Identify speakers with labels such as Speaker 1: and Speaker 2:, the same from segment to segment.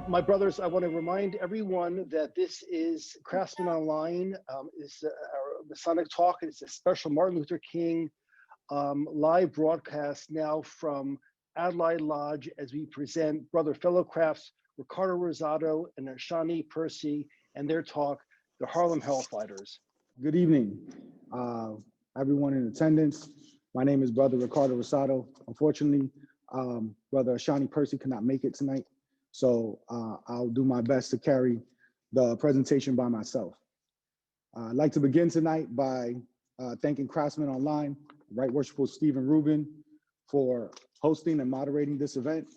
Speaker 1: My brothers, I want to remind everyone that this is Craftsman Online, is our Masonic talk. It's a special Martin Luther King live broadcast now from Allied Lodge as we present Brother Fellowcrafts Ricardo Rosado and Ashani Percy and their talk, the Harlem Hellfighters.
Speaker 2: Good evening, everyone in attendance. My name is Brother Ricardo Rosado. Unfortunately, Brother Ashani Percy cannot make it tonight, so I'll do my best to carry the presentation by myself. I'd like to begin tonight by thanking Craftsman Online, Right Worshipful Stephen Rubin, for hosting and moderating this event.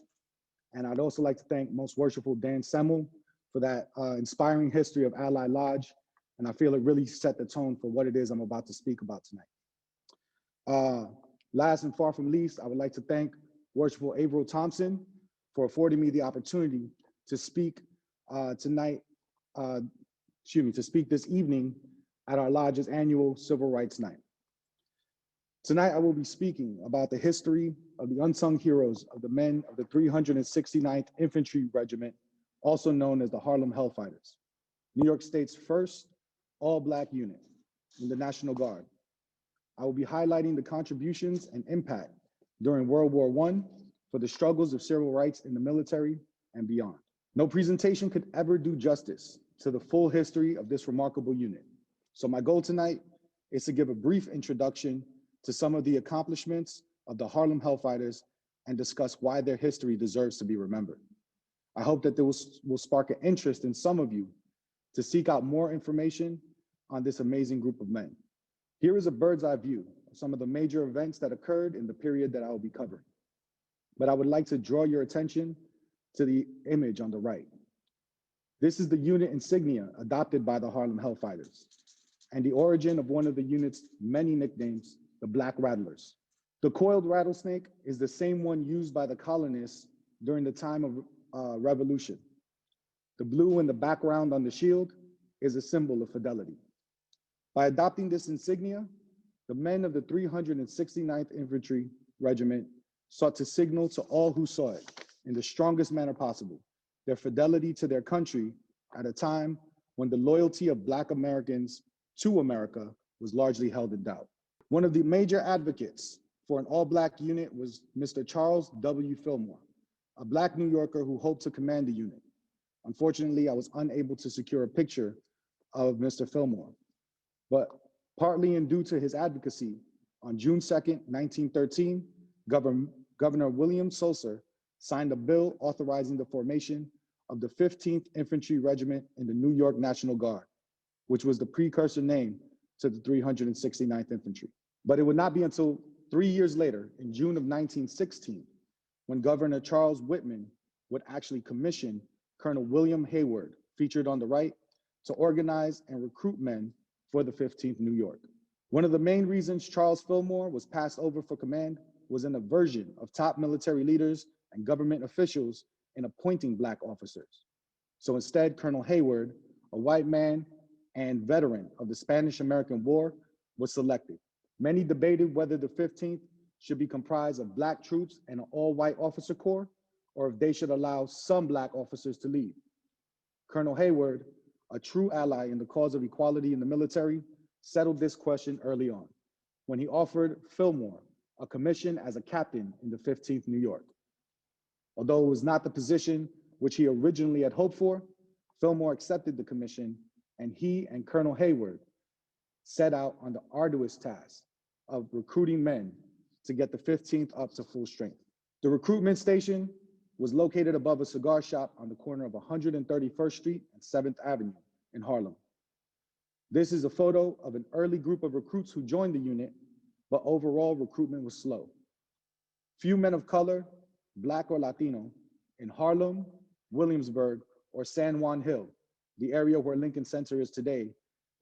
Speaker 2: And I'd also like to thank Most Worshipful Dan Semmel for that inspiring history of Allied Lodge. And I feel it really set the tone for what it is I'm about to speak about tonight. Last and far from least, I would like to thank Worshipful Averill Thompson for affording me the opportunity to speak to speak this evening at our lodge's annual Civil Rights Night. Tonight, I will be speaking about the history of the unsung heroes of the men of the 369th Infantry Regiment, also known as the Harlem Hellfighters, New York State's first all-Black unit in the National Guard. I will be highlighting the contributions and impact during World War I for the struggles of civil rights in the military and beyond. No presentation could ever do justice to the full history of this remarkable unit. So my goal tonight is to give a brief introduction to some of the accomplishments of the Harlem Hellfighters and discuss why their history deserves to be remembered. I hope that this will spark an interest in some of you to seek out more information on this amazing group of men. Here is a bird's eye view of some of the major events that occurred in the period that I will be covering. But I would like to draw your attention to the image on the right. This is the unit insignia adopted by the Harlem Hellfighters and the origin of one of the unit's many nicknames, the Black Rattlers. The coiled rattlesnake is the same one used by the colonists during the time of Revolution. The blue in the background on the shield is a symbol of fidelity. By adopting this insignia, the men of the 369th Infantry Regiment sought to signal to all who saw it in the strongest manner possible their fidelity to their country at a time when the loyalty of Black Americans to America was largely held in doubt. One of the major advocates for an all-Black unit was Mr. Charles W. Fillmore, a Black New Yorker who hoped to command the unit. Unfortunately, I was unable to secure a picture of Mr. Fillmore, but partly in due to his advocacy, on June 2nd, 1913, Governor William Sulcer signed a bill authorizing the formation of the 15th Infantry Regiment in the New York National Guard, which was the precursor name to the 369th Infantry. But it would not be until 3 years later, in June of 1916, when Governor Charles Whitman would actually commission Colonel William Hayward, featured on the right, to organize and recruit men for the 15th New York. One of the main reasons Charles Fillmore was passed over for command was an aversion of top military leaders and government officials in appointing Black officers. So instead, Colonel Hayward, a white man and veteran of the Spanish-American War, was selected. Many debated whether the 15th should be comprised of Black troops and an all-white officer corps, or if they should allow some Black officers to lead. Colonel Hayward, a true ally in the cause of equality in the military, settled this question early on when he offered Fillmore a commission as a captain in the 15th New York. Although it was not the position which he originally had hoped for, Fillmore accepted the commission, and he and Colonel Hayward set out on the arduous task of recruiting men to get the 15th up to full strength. The recruitment station was located above a cigar shop on the corner of 131st Street and 7th Avenue in Harlem. This is a photo of an early group of recruits who joined the unit, but overall recruitment was slow. Few men of color, Black or Latino, in Harlem, Williamsburg, or San Juan Hill, the area where Lincoln Center is today,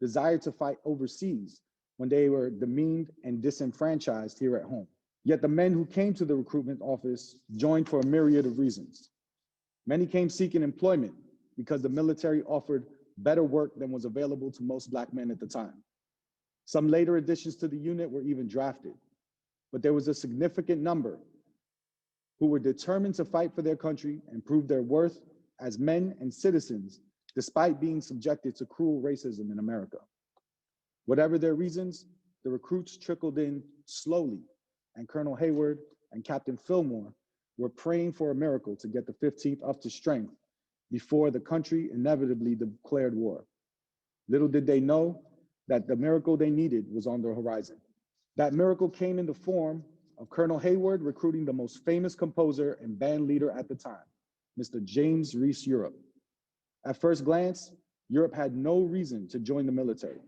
Speaker 2: desired to fight overseas when they were demeaned and disenfranchised here at home. Yet the men who came to the recruitment office joined for a myriad of reasons. Many came seeking employment because the military offered better work than was available to most Black men at the time. Some later additions to the unit were even drafted, but there was a significant number who were determined to fight for their country and prove their worth as men and citizens, despite being subjected to cruel racism in America. Whatever their reasons, the recruits trickled in slowly, and Colonel Hayward and Captain Fillmore were praying for a miracle to get the 15th up to strength before the country inevitably declared war. Little did they know that the miracle they needed was on the horizon. That miracle came in the form of Colonel Hayward recruiting the most famous composer and band leader at the time, Mr. James Reese Europe. At first glance, Europe had no reason to join the military.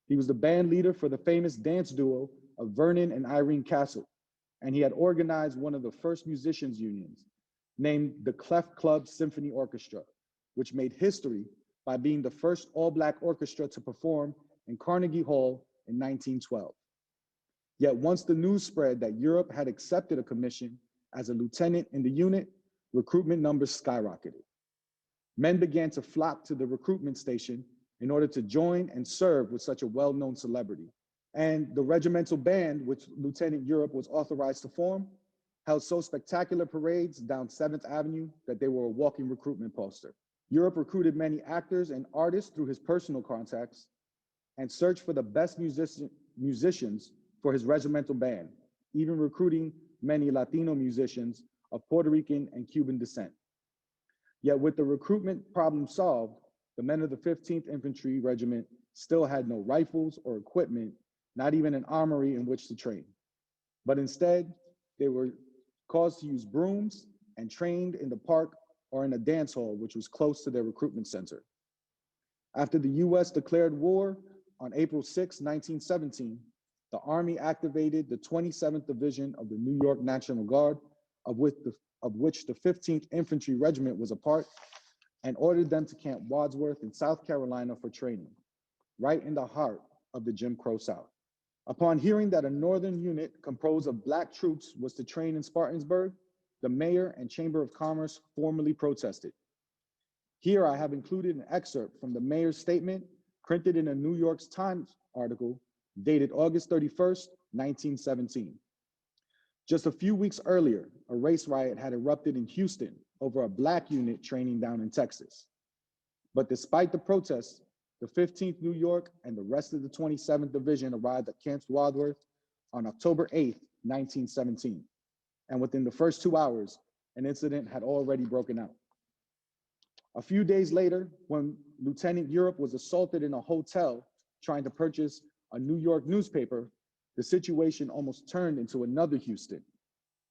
Speaker 2: He was the band leader for the famous dance duo of Vernon and Irene Castle, and he had organized one of the first musicians' unions, named the Clef Club Symphony Orchestra, which made history by being the first all-Black orchestra to perform in Carnegie Hall in 1912. Yet once the news spread that Europe had accepted a commission as a lieutenant in the unit, recruitment numbers skyrocketed. Men began to flock to the recruitment station in order to join and serve with such a well-known celebrity. And the regimental band, which Lieutenant Europe was authorized to form, held so spectacular parades down 7th Avenue that they were a walking recruitment poster. Europe recruited many actors and artists through his personal contacts and searched for the best musicians for his regimental band, even recruiting many Latino musicians of Puerto Rican and Cuban descent. Yet with the recruitment problem solved, the men of the 15th Infantry Regiment still had no rifles or equipment, not even an armory in which to train. But instead, they were caused to use brooms and trained in the park or in a dance hall, which was close to their recruitment center. After the US declared war on April 6, 1917, the Army activated the 27th Division of the New York National Guard, of which the 15th Infantry Regiment was a part, and ordered them to Camp Wadsworth in South Carolina for training, right in the heart of the Jim Crow South. Upon hearing that a northern unit composed of Black troops was to train in Spartansburg, the mayor and Chamber of Commerce formally protested. Here I have included an excerpt from the mayor's statement printed in a New York Times article dated August 31st, 1917. Just a few weeks earlier, a race riot had erupted in Houston over a Black unit training down in Texas. But despite the protests, the 15th New York and the rest of the 27th Division arrived at Camp Wadsworth on October 8th, 1917. And within the first 2 hours, an incident had already broken out. A few days later, when Lieutenant Europe was assaulted in a hotel trying to purchase a New York newspaper, the situation almost turned into another Houston.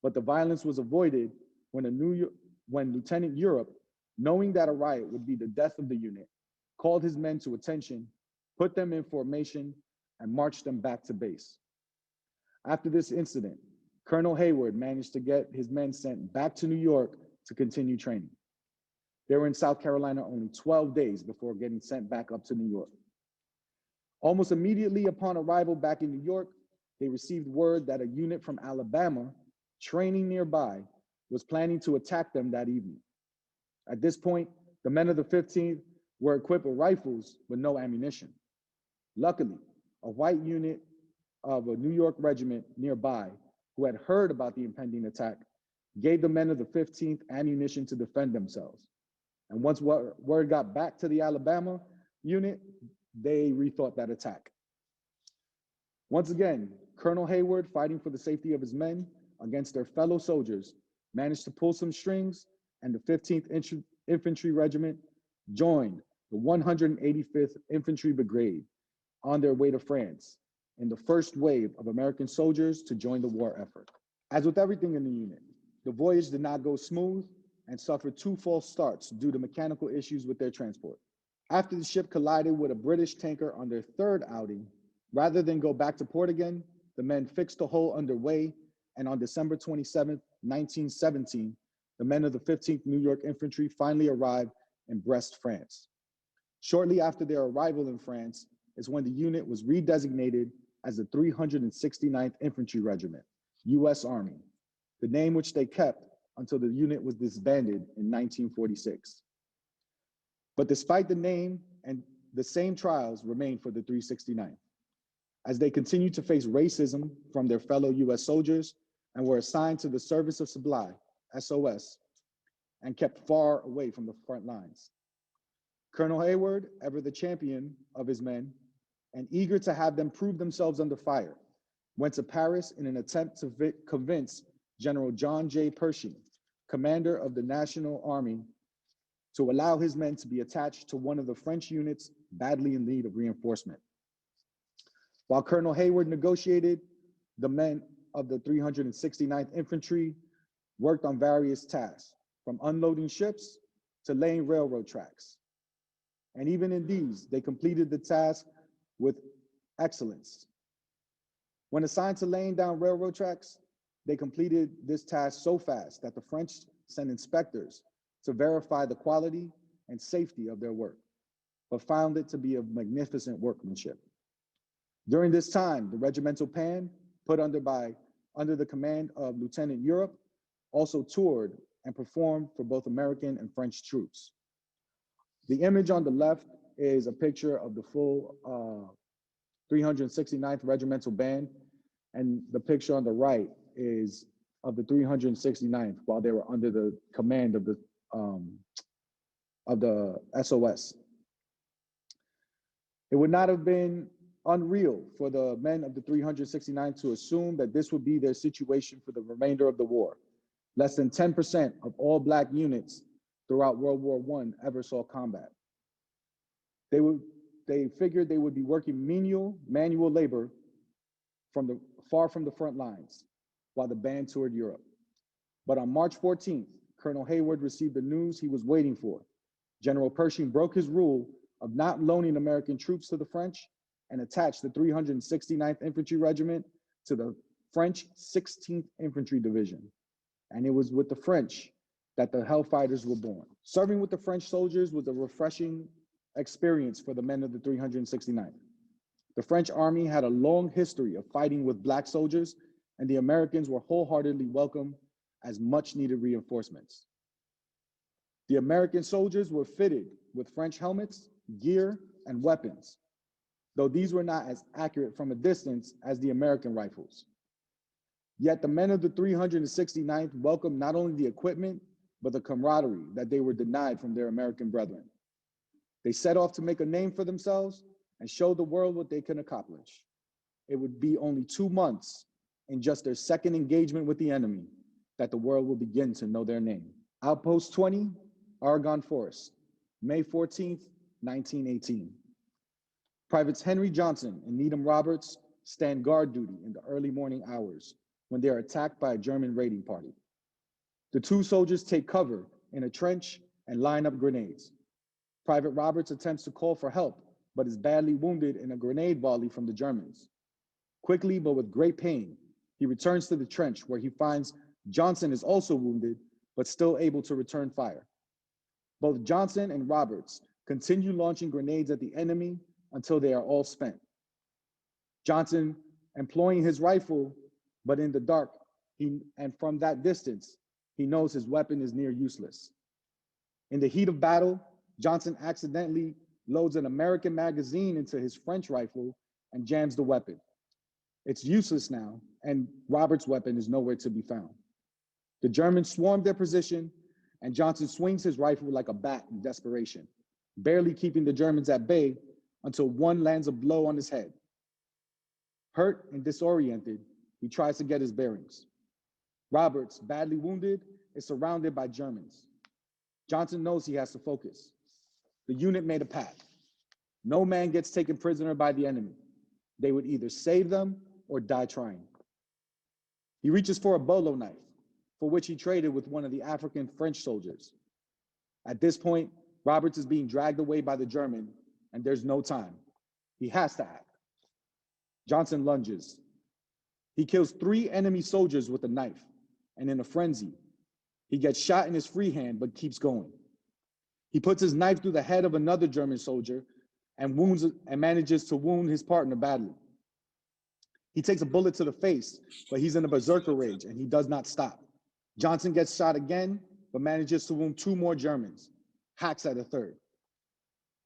Speaker 2: But the violence was avoided when Lieutenant Europe, knowing that a riot would be the death of the unit, called his men to attention, put them in formation, and marched them back to base. After this incident, Colonel Hayward managed to get his men sent back to New York to continue training. They were in South Carolina only 12 days before getting sent back up to New York. Almost immediately upon arrival back in New York, they received word that a unit from Alabama, training nearby, was planning to attack them that evening. At this point, the men of the 15th were equipped with rifles with no ammunition. Luckily, a white unit of a New York regiment nearby, who had heard about the impending attack, gave the men of the 15th ammunition to defend themselves. And once word got back to the Alabama unit, they rethought that attack. Once again, Colonel Hayward, fighting for the safety of his men against their fellow soldiers, managed to pull some strings, and the 15th Infantry Regiment joined the 185th Infantry Brigade on their way to France in the first wave of American soldiers to join the war effort. As with everything in the unit, the voyage did not go smooth and suffered 2 false starts due to mechanical issues with their transport. After the ship collided with a British tanker on their 3rd outing, rather than go back to port again, the men fixed the hole underway, and on December 27, 1917, the men of the 15th New York Infantry finally arrived in Brest, France. Shortly after their arrival in France is when the unit was redesignated as the 369th Infantry Regiment, U.S. Army, the name which they kept until the unit was disbanded in 1946. But despite the name, and the same trials remained for the 369th, as they continued to face racism from their fellow U.S. soldiers and were assigned to the Service of Supply, SOS, and kept far away from the front lines. Colonel Hayward, ever the champion of his men, and eager to have them prove themselves under fire, went to Paris in an attempt to convince General John J. Pershing, commander of the National Army, to allow his men to be attached to one of the French units badly in need of reinforcement. While Colonel Hayward negotiated, the men of the 369th Infantry worked on various tasks, from unloading ships to laying railroad tracks. And even in these, they completed the task with excellence. When assigned to laying down railroad tracks, they completed this task so fast that the French sent inspectors to verify the quality and safety of their work, but found it to be of magnificent workmanship. During this time, the regimental PAN, put under the command of Lieutenant Europe, also toured and performed for both American and French troops. The image on the left is a picture of the full 369th Regimental Band, and the picture on the right is of the 369th while they were under the command of the SOS. It would not have been unreal for the men of the 369th to assume that this would be their situation for the remainder of the war. Less than 10% of all Black units throughout World War I ever saw combat. They figured they would be working menial manual labor far from the front lines while the band toured Europe. But on March 14th, Colonel Hayward received the news he was waiting for. General Pershing broke his rule of not loaning American troops to the French and attached the 369th Infantry Regiment to the French 16th Infantry Division. And it was with the French that the Hellfighters were born. Serving with the French soldiers was a refreshing experience for the men of the 369th. The French army had a long history of fighting with Black soldiers, and the Americans were wholeheartedly welcome as much needed reinforcements. The American soldiers were fitted with French helmets, gear, and weapons, though these were not as accurate from a distance as the American rifles. Yet the men of the 369th welcomed not only the equipment, but the camaraderie that they were denied from their American brethren. They set off to make a name for themselves and show the world what they can accomplish. It would be only 2 months in just their second engagement with the enemy that the world will begin to know their name. Outpost 20, Argonne Forest, May 14th, 1918. Privates Henry Johnson and Needham Roberts stand guard duty in the early morning hours when they are attacked by a German raiding party. The two soldiers take cover in a trench and line up grenades. Private Roberts attempts to call for help, but is badly wounded in a grenade volley from the Germans. Quickly, but with great pain, he returns to the trench where he finds Johnson is also wounded, but still able to return fire. Both Johnson and Roberts continue launching grenades at the enemy until they are all spent. Johnson employing his rifle, but in the dark, and from that distance, he knows his weapon is near useless. In the heat of battle, Johnson accidentally loads an American magazine into his French rifle and jams the weapon. It's useless now, and Roberts' weapon is nowhere to be found. The Germans swarm their position, and Johnson swings his rifle like a bat in desperation, barely keeping the Germans at bay until one lands a blow on his head. Hurt and disoriented, he tries to get his bearings. Roberts, badly wounded, is surrounded by Germans. Johnson knows he has to focus. The unit made a pact. No man gets taken prisoner by the enemy. They would either save them or die trying. He reaches for a bolo knife, for which he traded with one of the African French soldiers. At this point, Roberts is being dragged away by the German, and there's no time. He has to act. Johnson lunges. He kills 3 enemy soldiers with a knife, and in a frenzy, he gets shot in his free hand but keeps going. He puts his knife through the head of another German soldier and manages to wound his partner badly. He takes a bullet to the face, but he's in a berserker rage and he does not stop. Johnson gets shot again, but manages to wound 2 more Germans, hacks at a third.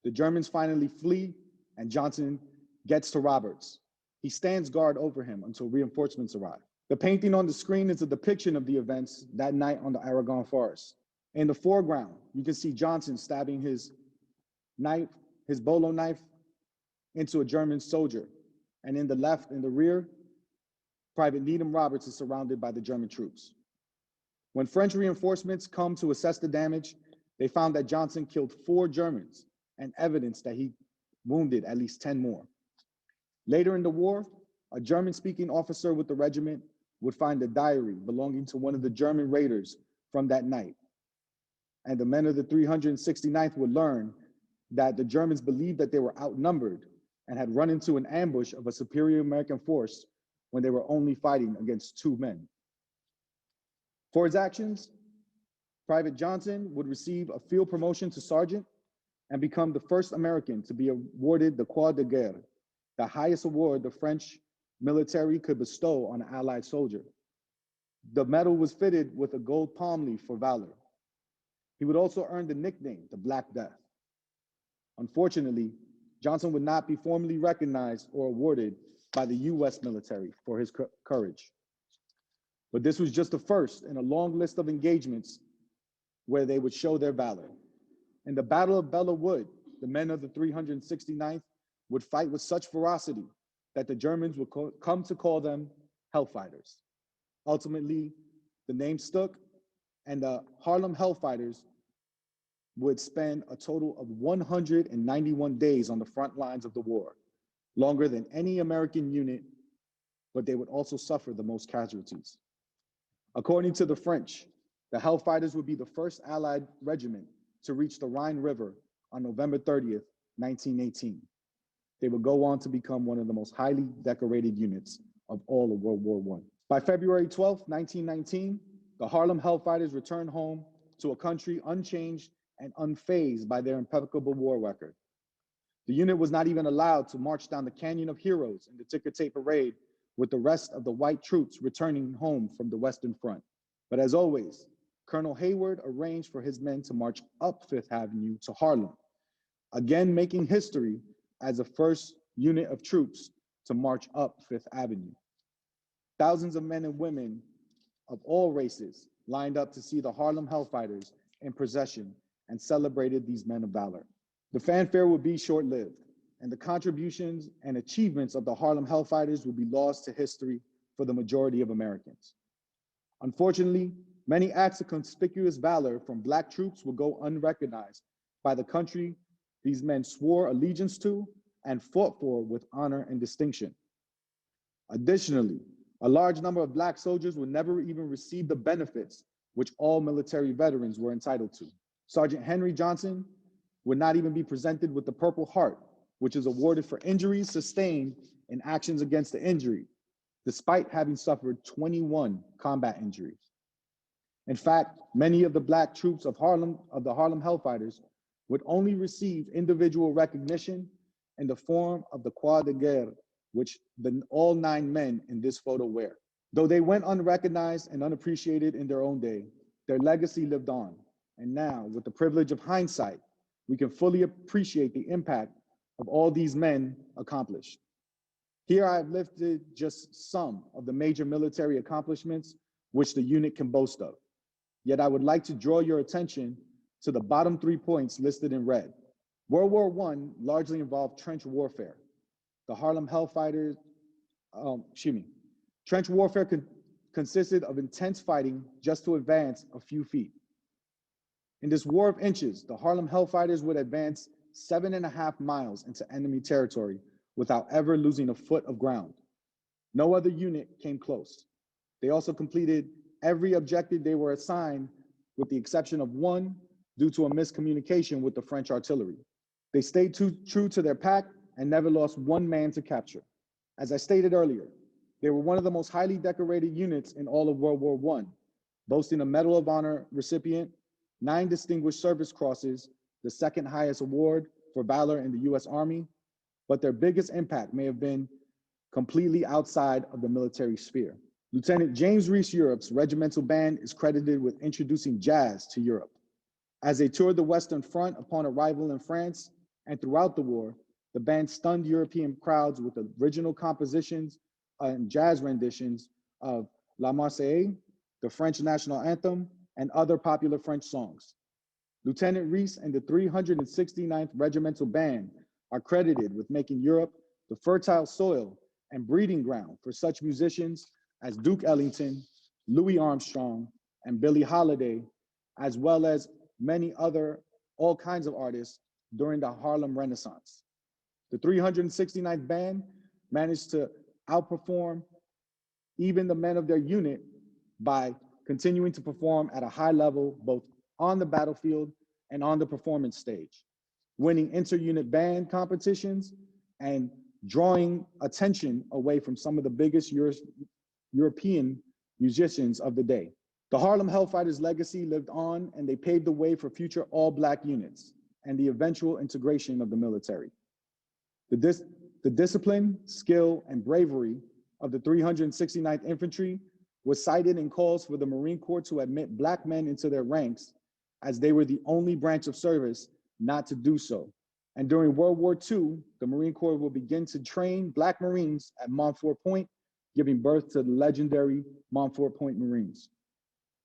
Speaker 2: The Germans finally flee, and Johnson gets to Roberts. He stands guard over him until reinforcements arrive. The painting on the screen is a depiction of the events that night on the Argonne Forest. In the foreground, you can see Johnson stabbing his knife, his bolo knife, into a German soldier. And in the left, in the rear, Private Needham Roberts is surrounded by the German troops. When French reinforcements come to assess the damage, they found that Johnson killed 4 Germans and evidence that he wounded at least 10 more. Later in the war, a German-speaking officer with the regiment would find a diary belonging to one of the German raiders from that night. And the men of the 369th would learn that the Germans believed that they were outnumbered and had run into an ambush of a superior American force when they were only fighting against 2 men. For his actions, Private Johnson would receive a field promotion to sergeant and become the first American to be awarded the Croix de Guerre, the highest award the French military could bestow on an Allied soldier. The medal was fitted with a gold palm leaf for valor. He would also earn the nickname, the Black Death. Unfortunately, Johnson would not be formally recognized or awarded by the US military for his courage. But this was just the first in a long list of engagements where they would show their valor. In the Battle of Belleau Wood, the men of the 369th would fight with such ferocity that the Germans would come to call them Hellfighters. Ultimately, the name stuck, and the Harlem Hellfighters would spend a total of 191 days on the front lines of the war, longer than any American unit, but they would also suffer the most casualties. According to the French, the Hellfighters would be the first Allied regiment to reach the Rhine River on November 30th, 1918. They would go on to become one of the most highly decorated units of all of World War I. By February 12th, 1919, the Harlem Hellfighters returned home to a country unchanged and unfazed by their impeccable war record. The unit was not even allowed to march down the Canyon of Heroes in the ticker tape parade with the rest of the white troops returning home from the Western Front. But as always, Colonel Hayward arranged for his men to march up Fifth Avenue to Harlem, again making history as the first unit of troops to march up Fifth Avenue. Thousands of men and women of all races lined up to see the Harlem Hellfighters in procession and celebrated these men of valor. The fanfare would be short-lived, and the contributions and achievements of the Harlem Hellfighters would be lost to history for the majority of Americans. Unfortunately, many acts of conspicuous valor from Black troops will go unrecognized by the country these men swore allegiance to and fought for with honor and distinction. Additionally, a large number of Black soldiers would never even receive the benefits which all military veterans were entitled to. Sergeant Henry Johnson would not even be presented with the Purple Heart, which is awarded for injuries sustained in actions against the injury, despite having suffered 21 combat injuries. In fact, many of the Black troops of the Harlem Hellfighters would only receive individual recognition in the form of the Croix de Guerre, which all 9 men in this photo wear. Though they went unrecognized and unappreciated in their own day, their legacy lived on. And now, with the privilege of hindsight, we can fully appreciate the impact of all these men accomplished. Here I have listed just some of the major military accomplishments which the unit can boast of. Yet I would like to draw your attention to the bottom 3 points listed in red. World War I largely involved trench warfare. The Harlem Hellfighters, trench warfare consisted of intense fighting just to advance a few feet. In this war of inches, the Harlem Hellfighters would advance 7.5 miles into enemy territory without ever losing a foot of ground. No other unit came close. They also completed every objective they were assigned, with the exception of one due to a miscommunication with the French artillery. They stayed true to their pack and never lost one man to capture. As I stated earlier, they were one of the most highly decorated units in all of World War I, boasting a Medal of Honor recipient, 9 Distinguished Service Crosses, the 2nd highest award for valor in the US Army, but their biggest impact may have been completely outside of the military sphere. Lieutenant James Reese Europe's regimental band is credited with introducing jazz to Europe. As they toured the Western Front upon arrival in France and throughout the war, the band stunned European crowds with original compositions and jazz renditions of La Marseillaise, the French national anthem, and other popular French songs. Lieutenant Reese and the 369th Regimental Band are credited with making Europe the fertile soil and breeding ground for such musicians as Duke Ellington, Louis Armstrong, and Billie Holiday, as well as many other all kinds of artists during the Harlem Renaissance. The 369th Band managed to outperform even the men of their unit by continuing to perform at a high level, both on the battlefield and on the performance stage, winning inter-unit band competitions and drawing attention away from some of the biggest European musicians of the day. The Harlem Hellfighters legacy lived on, and they paved the way for future all-Black units and the eventual integration of the military. The discipline, skill, and bravery of the 369th Infantry was cited in calls for the Marine Corps to admit Black men into their ranks, as they were the only branch of service not to do so. And during World War II, the Marine Corps will begin to train Black Marines at Montfort Point, giving birth to the legendary Montfort Point Marines.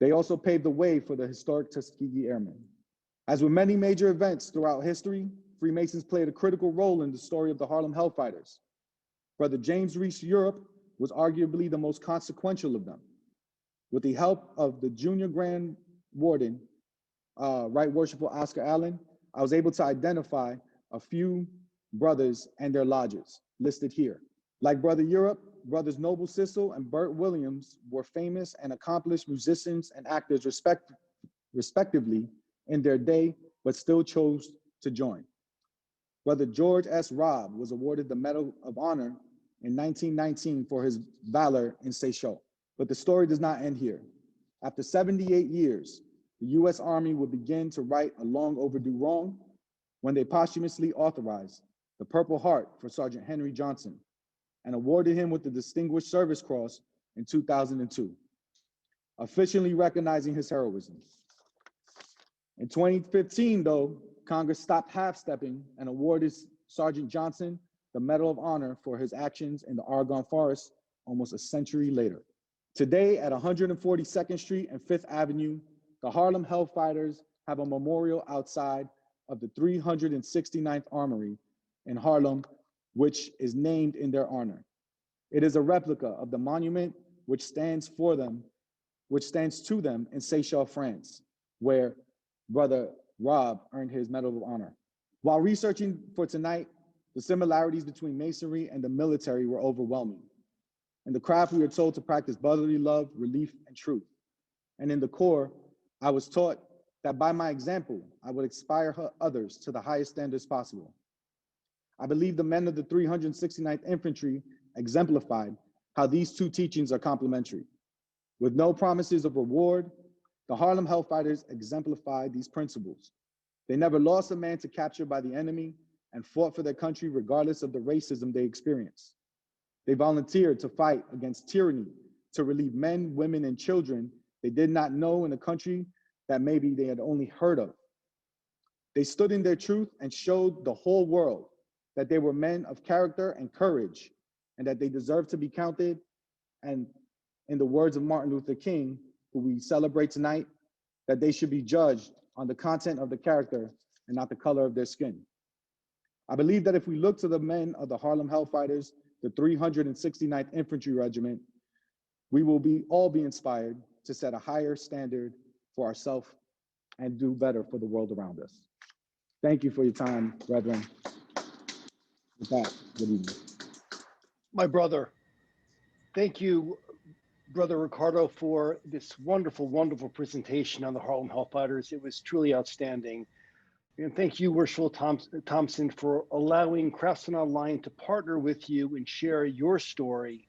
Speaker 2: They also paved the way for the historic Tuskegee Airmen. As with many major events throughout history, Freemasons played a critical role in the story of the Harlem Hellfighters. Brother James Reese Europe was arguably the most consequential of them. With the help of the Junior Grand Warden, Right Worshipful Oscar Allen, I was able to identify a few brothers and their lodges listed here. Like Brother Europe, Brothers Noble Sissel and Burt Williams were famous and accomplished musicians and actors respectively in their day, but still chose to join. Brother George S. Robb was awarded the Medal of Honor in 1919 for his valor in Seychelles. But the story does not end here. After 78 years, the U.S. Army would begin to right a long overdue wrong when they posthumously authorized the Purple Heart for Sergeant Henry Johnson and awarded him with the Distinguished Service Cross in 2002, officially recognizing his heroism. In 2015, though, Congress stopped half-stepping and awarded Sergeant Johnson the Medal of Honor for his actions in the Argonne Forest almost a century later. Today at 142nd Street and 5th Avenue, the Harlem Hellfighters have a memorial outside of the 369th Armory in Harlem, which is named in their honor. It is a replica of the monument which stands to them in Seychelles, France, where Brother Rob earned his Medal of Honor. While researching for tonight, the similarities between Masonry and the military were overwhelming. In the craft, we are told to practice brotherly love, relief, and truth. And in the Corps, I was taught that by my example, I would inspire others to the highest standards possible. I believe the men of the 369th Infantry exemplified how these two teachings are complementary. With no promises of reward, the Harlem Hellfighters exemplified these principles. They never lost a man to capture by the enemy and fought for their country regardless of the racism they experienced. They volunteered to fight against tyranny, to relieve men, women, and children they did not know in a country that maybe they had only heard of. They stood in their truth and showed the whole world that they were men of character and courage, and that they deserved to be counted. And in the words of Martin Luther King, who we celebrate tonight, that they should be judged on the content of the character and not the color of their skin. I believe that if we look to the men of the Harlem Hellfighters, the 369th Infantry Regiment, we will all be inspired to set a higher standard for ourselves and do better for the world around us. Thank you for your time, brethren. With that, good evening.
Speaker 1: My brother, thank you, Brother Ricardo, for this wonderful, wonderful presentation on the Harlem Hellfighters. It was truly outstanding. And thank you, Worshipful Thompson, for allowing Craftsman Online to partner with you and share your story,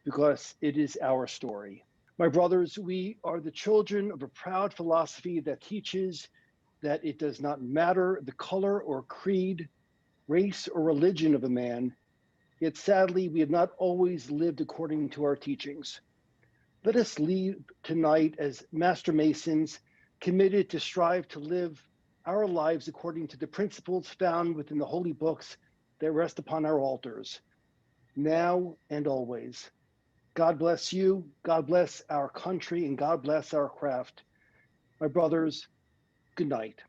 Speaker 1: because it is our story. My brothers, we are the children of a proud philosophy that teaches that it does not matter the color or creed, race or religion of a man, yet sadly, we have not always lived according to our teachings. Let us leave tonight as Master Masons, committed to strive to live our lives according to the principles found within the holy books that rest upon our altars, now and always. God bless you, God bless our country, and God bless our craft. My brothers, good night.